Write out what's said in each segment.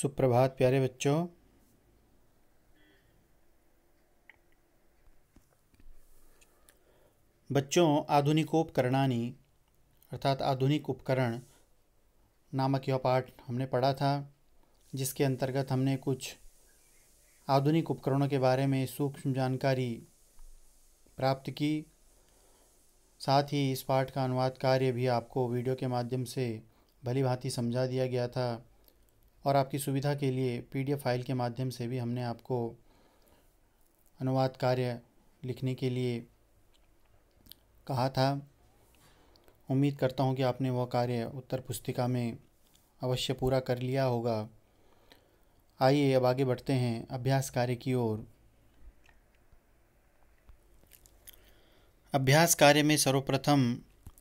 सुप्रभात प्यारे बच्चों। आधुनिकोपकरणानि अर्थात आधुनिक उपकरण नामक यह पाठ हमने पढ़ा था, जिसके अंतर्गत हमने कुछ आधुनिक उपकरणों के बारे में सूक्ष्म जानकारी प्राप्त की। साथ ही इस पाठ का अनुवाद कार्य भी आपको वीडियो के माध्यम से भली भांति समझा दिया गया था और आपकी सुविधा के लिए PDF फाइल के माध्यम से भी हमने आपको अनुवाद कार्य लिखने के लिए कहा था। उम्मीद करता हूँ कि आपने वह कार्य उत्तर पुस्तिका में अवश्य पूरा कर लिया होगा। आइए अब आगे बढ़ते हैं अभ्यास कार्य की ओर। अभ्यास कार्य में सर्वप्रथम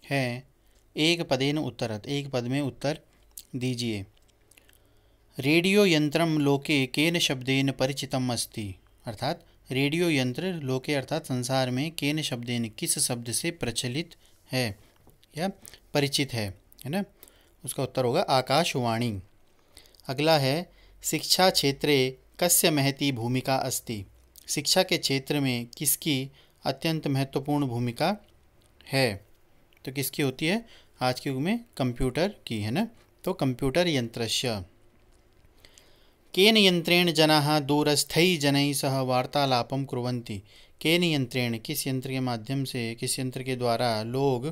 है एक पदेन उत्तरत, एक पद में उत्तर दीजिए। रेडियो यंत्रम लोके केन शब्देन परिचितम अस्ति, अर्थात रेडियो यंत्र लोके अर्थात संसार में केन शब्देन किस शब्द से प्रचलित है या परिचित है ना। उसका उत्तर होगा आकाशवाणी। अगला है शिक्षा क्षेत्रे कस्य महती भूमिका अस्ति, शिक्षा के क्षेत्र में किसकी अत्यंत महत्वपूर्ण भूमिका है। तो किसकी होती है? आज के युग में कंप्यूटर की, है ना। तो कंप्यूटर यंत्रस्य। केन यंत्रेण जनाः दूरस्थैः जनैः सह वार्तालापं कुर्वन्ति, केन यंत्रेण किस यंत्र के माध्यम से, किस यंत्र के द्वारा लोग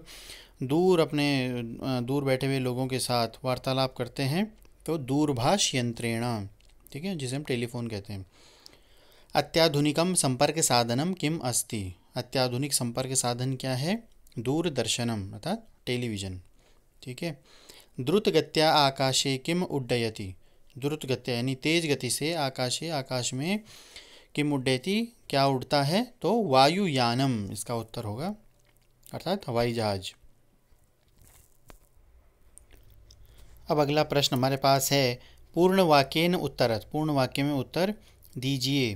दूर बैठे हुए लोगों के साथ वार्तालाप करते हैं। तो दूरभाष यंत्रेण, ठीक है, जिसे हम टेलीफोन कहते हैं। अत्याधुनिकम संपर्क साधनम किम अस्ति, अत्याधुनिक संपर्क साधन क्या है? दूरदर्शनम अर्थात टेलीविज़न, ठीक है। द्रुतगत्या आकाशे किम उड्डयति, द्रुत गत्या यानी तेज गति से आकाशे आकाश में किम उड्डयति क्या उड़ता है? तो वायुयानम इसका उत्तर होगा, अर्थात हवाई जहाज। अब अगला प्रश्न हमारे पास है पूर्ण वाक्येन उत्तरत, पूर्ण वाक्य में उत्तर दीजिए।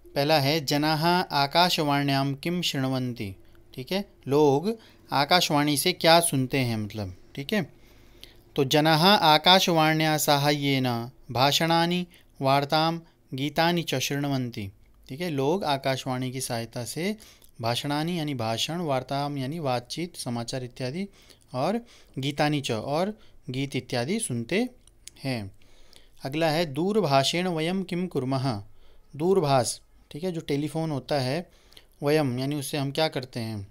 पहला है जनाः आकाशवाण्याम किम शृण्वन्ति, ठीक है, लोग आकाशवाणी से क्या सुनते हैं, मतलब, ठीक है। तो जनाः आकाशवाण्या साहाय्येन भाषणानि वार्तां गीतानि च शृण्वन्ति, ठीक है, लोग आकाशवाणी की सहायता से भाषणानि यानी भाषण, वार्तां यानी बातचीत, समाचार इत्यादि, और गीतानि च और गीत इत्यादि सुनते हैं। अगला है दूरभाषेण वयम किम कुर्मः, दूरभाष, ठीक है, जो टेलीफोन होता है, वयम यानी उससे हम क्या करते हैं।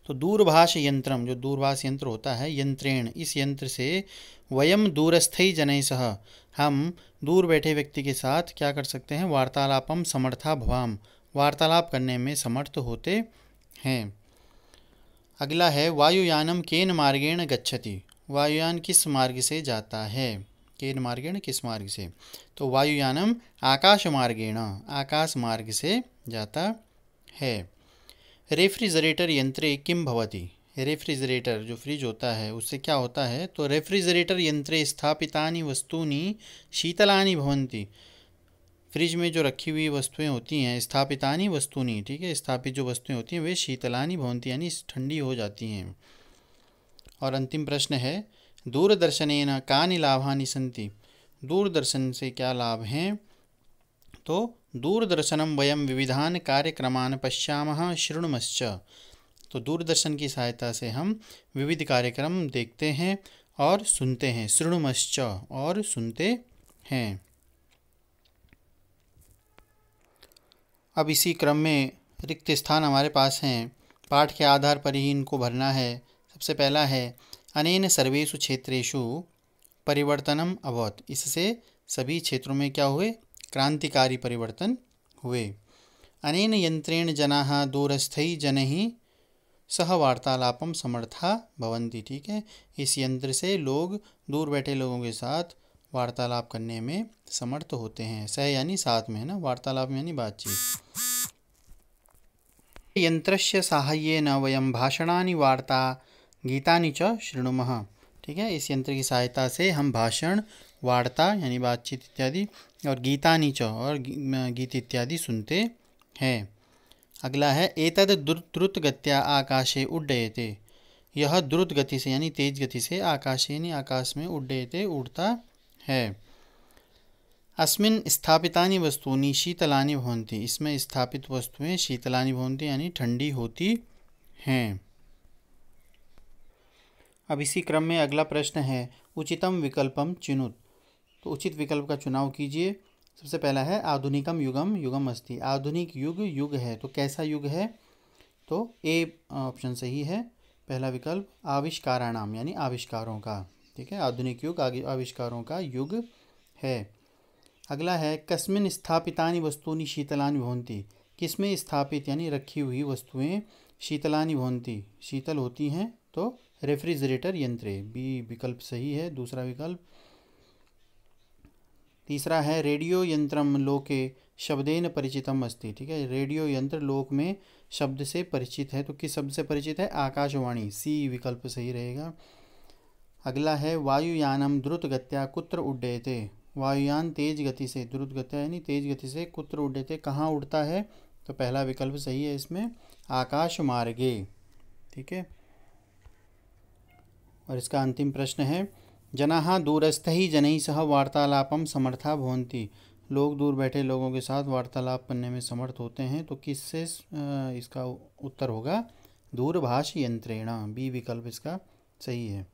तो दूरभाष यंत्रम, जो दूरभाष यंत्र होता है, यंत्रेण इस यंत्र से, वयम दूरस्थै जनैः सह हम दूर बैठे व्यक्ति के साथ क्या कर सकते हैं, वार्तालापम समर्था भवाम, वार्तालाप करने में समर्थ होते हैं। अगला है वायुयानम केन मार्गेण गच्छति, वायुयान किस मार्ग से जाता है, केन मार्गेण किस मार्ग से। तो वायुयानम आकाश मार्गेण आकाश मार्ग से जाता है। रेफ्रिजरेटर यंत्रे किम भवति, रेफ्रिजरेटर जो फ्रिज होता है उससे क्या होता है। तो रेफ्रिजरेटर यंत्रे स्थापितानि वस्तूनि शीतलानि भवन्ति, फ्रिज में जो रखी हुई वस्तुएं होती हैं, स्थापितानि वस्तूनि, ठीक है, स्थापित जो वस्तुएं होती हैं वे शीतलानि भवन्ति यानी ठंडी हो जाती हैं। और अंतिम प्रश्न है दूरदर्शनेन कानि लाभानि सन्ति, दूरदर्शन से क्या लाभ हैं। तो दूरदर्शनम वयम विविधान कार्यक्रमान पश्यामः शृणुमश्च, तो दूरदर्शन की सहायता से हम विविध कार्यक्रम देखते हैं और सुनते हैं, शृणुमश्च और सुनते हैं। अब इसी क्रम में रिक्त स्थान हमारे पास हैं, पाठ के आधार पर ही इनको भरना है। सबसे पहला है अनेन सर्वेषु क्षेत्रेषु परिवर्तनम अभवत्, इससे सभी क्षेत्रों में क्या हुए, क्रांतिकारी परिवर्तन हुए। अनेन यंत्रेण जनाः दूरस्थैः जनैः सह वार्तालापम समर्था भवन्ति, ठीक है, इस यंत्र से लोग दूर बैठे लोगों के साथ वार्तालाप करने में समर्थ होते हैं। सह यानी साथ में, है ना, वार्तालाप यानी बातचीत। यंत्रस्य साहाय्येन वयम भाषणानि वार्ता गीतानि च शृणुमः, ठीक है, इस यंत्र की सहायता से हम भाषण, वार्ता यानी बातचीत इत्यादि, और गीतानि च और गीत इत्यादि सुनते हैं। अगला है एतद द्रुत गत्या आकाशे उड्डयते, यह द्रुत गति से यानी तेज गति से आकाशे यानी आकाश में उड्डयते उड़ता है। अस्मिन् स्थापितानि वस्तूनि शीतलानि भवन्ति, इसमें स्थापित वस्तुएं शीतलानि भवन्ति यानी ठंडी होती हैं। अब इसी क्रम में अगला प्रश्न है उचितम विकल्पम चिनुत, तो उचित विकल्प का चुनाव कीजिए। सबसे पहला है आधुनिकम युगम युगम अस्ति, आधुनिक युग युग है तो कैसा युग है, तो ए ऑप्शन सही है, पहला विकल्प आविष्काराणाम यानी आविष्कारों का, ठीक है, आधुनिक युग आविष्कारों का युग है। अगला है कस्मिन् स्थापितानि वस्तूनि शीतलानि भवन्ति, किसमें स्थापित यानी रखी हुई वस्तुएं शीतलानि भवन्ति शीतल होती हैं, तो रेफ्रिजरेटर यंत्रे, बी विकल्प सही है, दूसरा विकल्प। तीसरा है रेडियो यंत्रम लोके शब्देन परिचितम अस्ति, ठीक है, रेडियो यंत्र लोक में शब्द से परिचित है, तो किस शब्द से परिचित है, आकाशवाणी, सी विकल्प सही रहेगा। अगला है वायुयानम द्रुत गत्या कुत्र उड्डयते, वायुयान तेज गति से, द्रुत गत्या यानी तेज गति से, कुत्र उड्डयते कहाँ उड़ता है, तो पहला विकल्प सही है इसमें, आकाश मार्गे, ठीक है। और इसका अंतिम प्रश्न है जनाः दूरस्थैः जनैः सह वार्तालापं समर्था भवन्ति, लोग दूर बैठे लोगों के साथ वार्तालाप करने में समर्थ होते हैं, तो किससे इसका उत्तर होगा, दूरभाष यंत्रेण, बी विकल्प इसका सही है।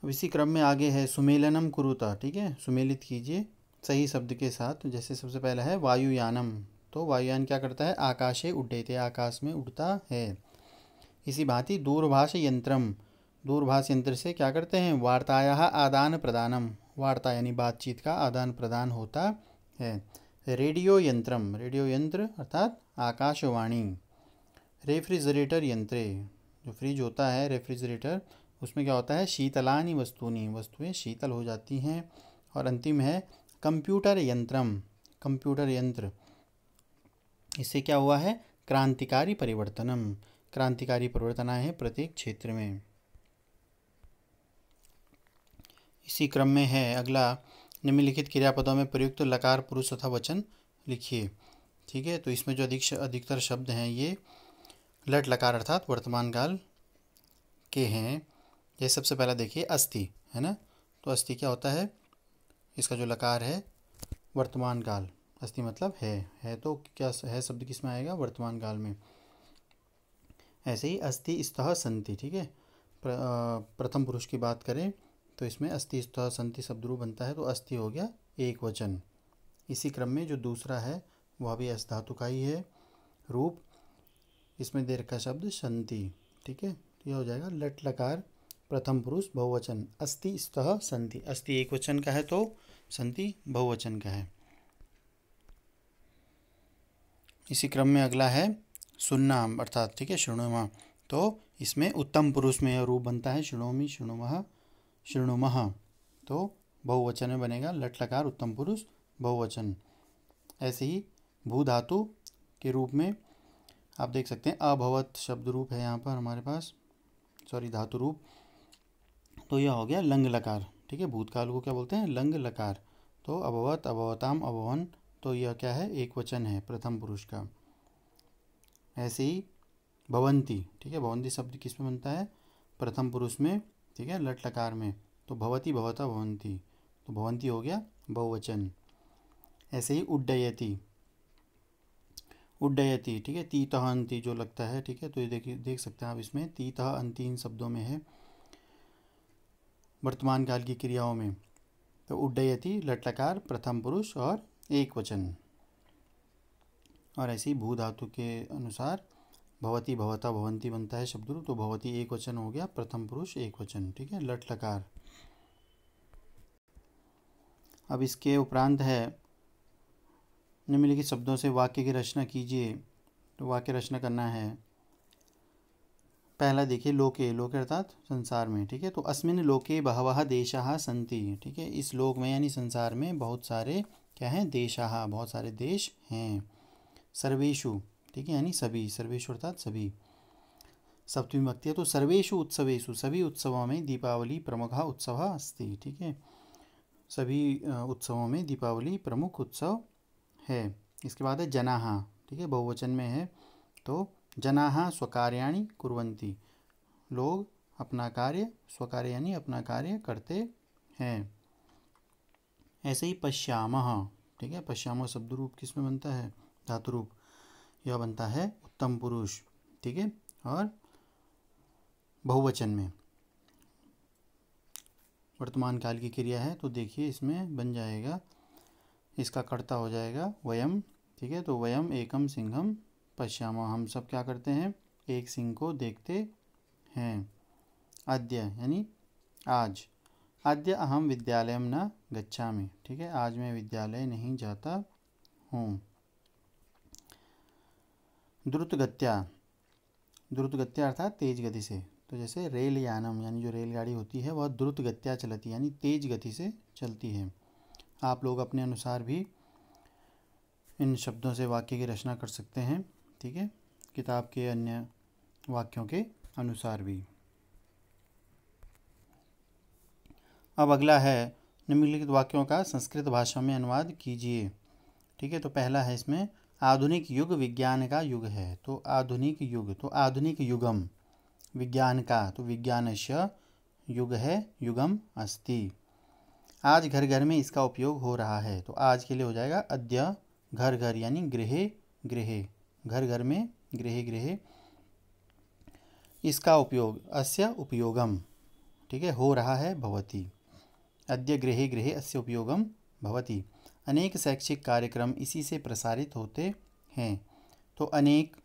अब इसी क्रम में आगे है सुमेलनम कुरुता, ठीक है, सुमेलित कीजिए सही शब्द के साथ। जैसे सबसे पहला है वायुयानम, तो वायुयान क्या करता है, आकाशे उड्डयते, आकाश में उड़ता है। इसी भांति दूरभाष यंत्रम, दूरभाष यंत्र से क्या करते हैं, वार्तायाः आदान प्रदानम, वार्ता यानी बातचीत का आदान प्रदान होता है। रेडियो यंत्रम, रेडियो यंत्र अर्थात आकाशवाणी। रेफ्रिजरेटर यंत्रे, जो फ्रिज होता है रेफ्रिजरेटर, उसमें क्या होता है, शीतलानि वस्तूनि, वस्तुएं शीतल हो जाती हैं। और अंतिम है कंप्यूटर यंत्रम, कंप्यूटर यंत्र, इससे क्या हुआ है, क्रांतिकारी परिवर्तनम, क्रांतिकारी परिवर्तन आए हैं प्रत्येक क्षेत्र में। इसी क्रम में है अगला निम्नलिखित क्रियापदों में प्रयुक्त लकार पुरुष तथा वचन लिखिए, ठीक है। तो इसमें जो अधिकतर शब्द हैं ये लट लकार अर्थात वर्तमान काल के हैं। ये सबसे पहला देखिए अस्ति, है ना, तो अस्ति क्या होता है, इसका जो लकार है वर्तमान काल, अस्ति मतलब है तो क्या है शब्द किस में आएगा, वर्तमान काल में। ऐसे ही अस्ति स्तः सन्ति, ठीक है, प्रथम पुरुष की बात करें तो इसमें अस्ति स्तः सन्ति शब्द रूप बनता है, तो अस्ति हो गया एक वचन। इसी क्रम में जो दूसरा है वह भी अस धातु का ही है रूप, इसमें दे रखा शब्द सन्ति, ठीक है, यह हो जाएगा लट लकार प्रथम पुरुष बहुवचन, अस्ति स्तः सन्ति, अस्ति एक वचन का है तो सन्ति बहुवचन का है। इसी क्रम में अगला है सुन्ना अर्थात, ठीक है, शृणुमः, तो इसमें उत्तम पुरुष में यह रूप बनता है शृणोमि शृणुमः शृणुमः, तो बहुवचन में बनेगा लट लकार उत्तम पुरुष बहुवचन। ऐसे ही भू धातु के रूप में आप देख सकते हैं अभवत शब्द रूप है यहाँ पर हमारे पास, सॉरी धातु रूप, तो यह हो गया लंग लकार, ठीक है, भूतकाल को क्या बोलते हैं, लंग लकार, तो अभवत अभवताम अभवन, तो यह क्या है, एक वचन है प्रथम पुरुष का। ऐसे ही भवंती, ठीक है, भवंती शब्द किस में बनता है, प्रथम पुरुष में, ठीक है, लट लकार में, तो भवती भवता भवंती, तो भवंती हो गया बहुवचन। ऐसे ही उड्डयति, उड्डयति, ठीक है, तीतः अंति जो लगता है, ठीक है, तो ये देख सकते हैं आप इसमें तीतः अंति इन शब्दों में है वर्तमान काल की क्रियाओं में, तो उड्डयति लट लकार प्रथम पुरुष और एक वचन। और ऐसी भू धातु के अनुसार भवती भवता भवंती बनता है शब्द रूप, तो भवती एक वचन हो गया प्रथम पुरुष एक वचन, ठीक है, लट लकार। अब इसके उपरांत है निम्नलिखित शब्दों से वाक्य की रचना कीजिए, तो वाक्य रचना करना है। पहला देखिए लोके, लोके अर्थात संसार में, ठीक है, तो अस्मिन् लोके बहवः देशाः सन्ति, ठीक है, इस लोक में यानी संसार में बहुत सारे क्या हैं, देशाः बहुत सारे देश हैं। सर्वेषु, ठीक है, यानी सभी, सर्वेषु अर्थात सभी, सप्तमी विभक्ति है, तो सर्वेषु उत्सवेषु सभी उत्सवों में दीपावली प्रमुखः उत्सवः अस्ति, ठीक है, सभी उत्सवों में दीपावली प्रमुख उत्सव है। इसके बाद है जनाः, ठीक है, बहुवचन में है, तो जनाः स्वकार्याणि कुर्वन्ति, लोग अपना कार्य, स्वकार्य यानी अपना कार्य करते हैं। ऐसे ही पश्यामः, ठीक है, पश्यामः शब्द रूप किस में बनता है, धातु रूप, यह बनता है उत्तम पुरुष, ठीक है, और बहुवचन में वर्तमान काल की क्रिया है, तो देखिए इसमें बन जाएगा, इसका कर्ता हो जाएगा वयम, ठीक है, तो वयम एकम सिंहम पश्यामः, हम सब क्या करते हैं, एक सिंह को देखते हैं। अद्य यानी आज, अद्य अहम विद्यालयम न गच्छामि, ठीक है, आज मैं विद्यालय नहीं जाता हूँ। द्रुतगत्या, द्रुतगत्या अर्थात तेज गति से, तो जैसे रेल यानम यानी जो रेलगाड़ी होती है वह द्रुत गत्या चलती है यानी तेज गति से चलती है। आप लोग अपने अनुसार भी इन शब्दों से वाक्य की रचना कर सकते हैं, ठीक है, किताब के अन्य वाक्यों के अनुसार भी। अब अगला है निम्नलिखित वाक्यों का संस्कृत भाषा में अनुवाद कीजिए, ठीक है, तो पहला है इसमें आधुनिक युग विज्ञान का युग है, तो आधुनिक युग, तो आधुनिक युगम, विज्ञान का, तो विज्ञानस्य, युग है युगम अस्ति। आज घर घर में इसका उपयोग हो रहा है, तो आज के लिए हो जाएगा अद्य, घर घर यानी गृहे गृहे, घर घर में गृहे गृहे इसका उपयोग, अस्य उपयोगम, ठीक है, हो रहा है भवति, अद्य गृहे गृहे अस्य उपयोगम भवति। अनेक शैक्षिक कार्यक्रम इसी से प्रसारित होते हैं, तो अनेक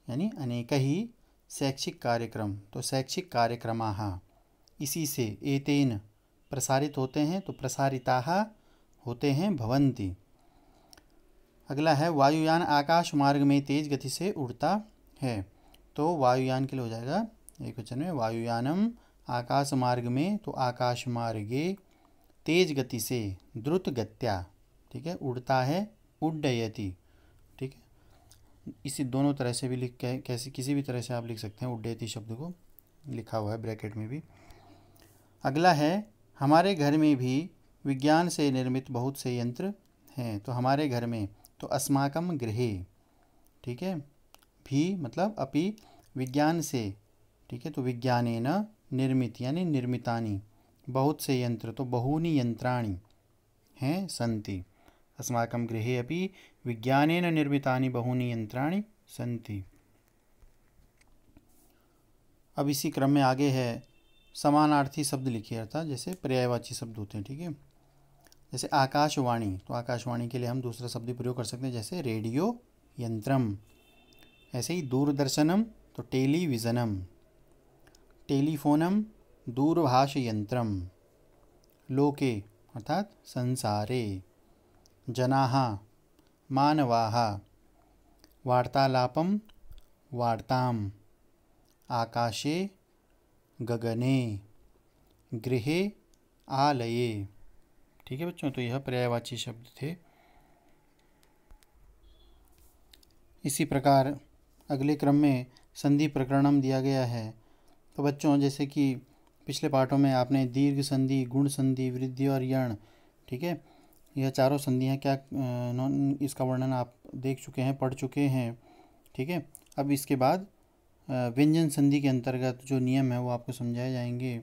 यानी अनेक ही शैक्षिक कार्यक्रम, तो शैक्षिक कार्यक्रमाः इसी से, एतेन प्रसारित होते हैं, तो प्रसारिताः होते हैं, भवन्ति। अगला है वायुयान आकाश मार्ग में तेज गति से उड़ता है, तो वायुयान के लिए हो जाएगा एक वचन में वायुयानम आकाश मार्ग में, तो आकाश मार्गे तेज गति से, द्रुत गत्या, ठीक है, उड़ता है, उड्डयति, ठीक है, इसी दोनों तरह से भी लिख कैसे किसी भी तरह से आप लिख सकते हैं उड्डयति शब्द को, लिखा हुआ है ब्रैकेट में भी। अगला है हमारे घर में भी विज्ञान से निर्मित बहुत से यंत्र हैं, तो हमारे घर में, तो अस्माकम गृहे, ठीक है, भी मतलब अपि विज्ञान से, ठीक है, तो विज्ञानेन निर्मित यानी निर्मितानि, बहुत से यंत्र, तो बहूनि यंत्राणि हैं, सन्ति, अस्माकं गृहे अपि विज्ञानेन निर्मितानि बहूनि यंत्राणि सन्ति। अब इसी क्रम में आगे है समानार्थी शब्द लिखिए, अर्थात जैसे पर्यायवाची शब्द होते हैं, ठीक है, जैसे आकाशवाणी, तो आकाशवाणी के लिए हम दूसरा शब्द प्रयोग कर सकते हैं, जैसे रेडियो यंत्रम। ऐसे ही दूरदर्शनम, तो टेलीविज़नम, टेलीफोनम, दूरभाष यंत्रम, लोके अर्थात संसारे, जनाः मानवाः, वार्तालापम वार्ताम, आकाशे गगने, गृहे आलये, ठीक है बच्चों, तो यह पर्यायवाची शब्द थे। इसी प्रकार अगले क्रम में संधि प्रकरणम दिया गया है, तो बच्चों जैसे कि पिछले पाठों में आपने दीर्घ संधि, गुण संधि, वृद्धि और यण, ठीक है, यह चारों संधियाँ क्या इसका वर्णन आप देख चुके हैं, पढ़ चुके हैं, ठीक है। अब इसके बाद व्यंजन संधि के अंतर्गत जो नियम है वो आपको समझाए जाएंगे,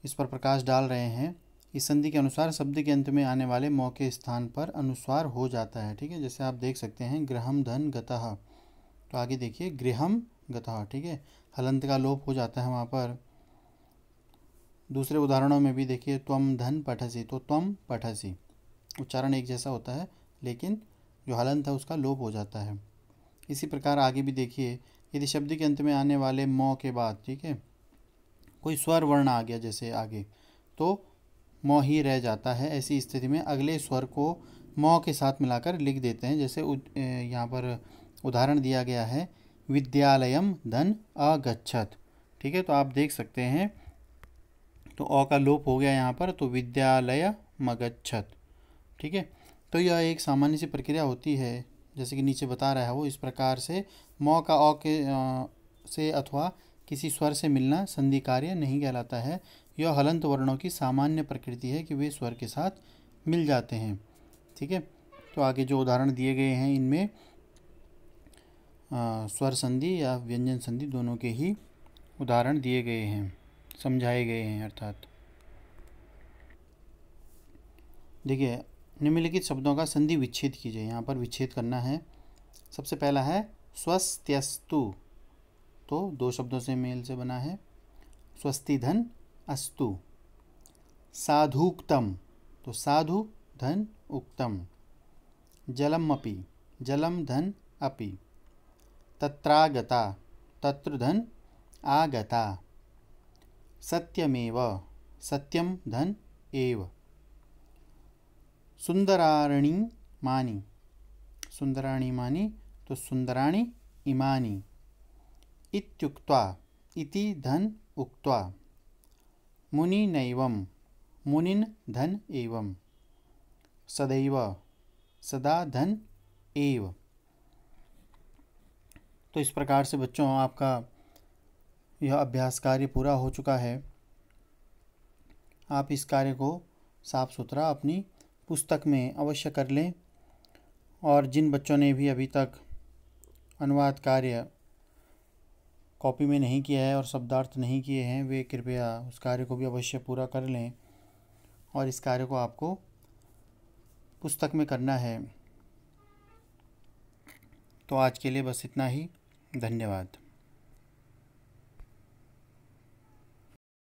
इस पर प्रकाश डाल रहे हैं। इस संधि के अनुसार शब्द के अंत में आने वाले मौ के स्थान पर अनुस्वार हो जाता है, ठीक है, जैसे आप देख सकते हैं गृहम धन गतः, तो आगे देखिए गृहम गतः, ठीक है, हलंत का लोप हो जाता है वहाँ पर। दूसरे उदाहरणों में भी देखिए त्वम धन पठसी, तो त्वम पठसी, उच्चारण एक जैसा होता है लेकिन जो हलंत है उसका लोप हो जाता है। इसी प्रकार आगे भी देखिए, यदि शब्द के अंत में आने वाले मौ के बाद, ठीक है, कोई स्वर वर्ण आ गया जैसे आगे, तो मौ ही रह जाता है, ऐसी स्थिति में अगले स्वर को मौ के साथ मिलाकर लिख देते हैं, जैसे यहाँ पर उदाहरण दिया गया है विद्यालयम धन अगच्छत, ठीक है, तो आप देख सकते हैं, तो अ का लोप हो गया यहाँ पर, तो विद्यालय मगच्छत, ठीक है। तो यह एक सामान्य सी प्रक्रिया होती है, जैसे कि नीचे बता रहा है वो, इस प्रकार से मौ का अ के से अथवा किसी स्वर से मिलना संधि कार्य नहीं कहलाता है। यह हलंत वर्णों की सामान्य प्रकृति है कि वे स्वर के साथ मिल जाते हैं, ठीक है। तो आगे जो उदाहरण दिए गए हैं इनमें स्वर संधि या व्यंजन संधि दोनों के ही उदाहरण दिए गए हैं, समझाए गए हैं अर्थात। देखिए, निम्नलिखित शब्दों का संधि विच्छेद कीजिए। यहाँ पर विच्छेद करना है। सबसे पहला है स्वस्त्यस्तु, तो दो शब्दों से मेल से बना है। स्वस्ति धन अस्तु। साधुक्तम, तो साधु धन उक्तम। जलमपि, जलम धन अपि। तत्रागता, तत्र धन आगता। सत्यमेव, सत्यम धन एव। सुंदराणि मानि, सुंदराणि मानि, तो सुंदराणि इमानि। इत्युक्त्वा, इति धन उक्त्वा। मुनिनैवं, मुनिन धन एवं। सदैव, सदा धन एव। तो इस प्रकार से बच्चों आपका यह अभ्यास कार्य पूरा हो चुका है। आप इस कार्य को साफ सुथरा अपनी पुस्तक में अवश्य कर लें। और जिन बच्चों ने भी अभी तक अनुवाद कार्य कॉपी में नहीं किया है और शब्दार्थ नहीं किए हैं, वे कृपया उस कार्य को भी अवश्य पूरा कर लें। और इस कार्य को आपको पुस्तक में करना है। तो आज के लिए बस इतना ही। धन्यवाद।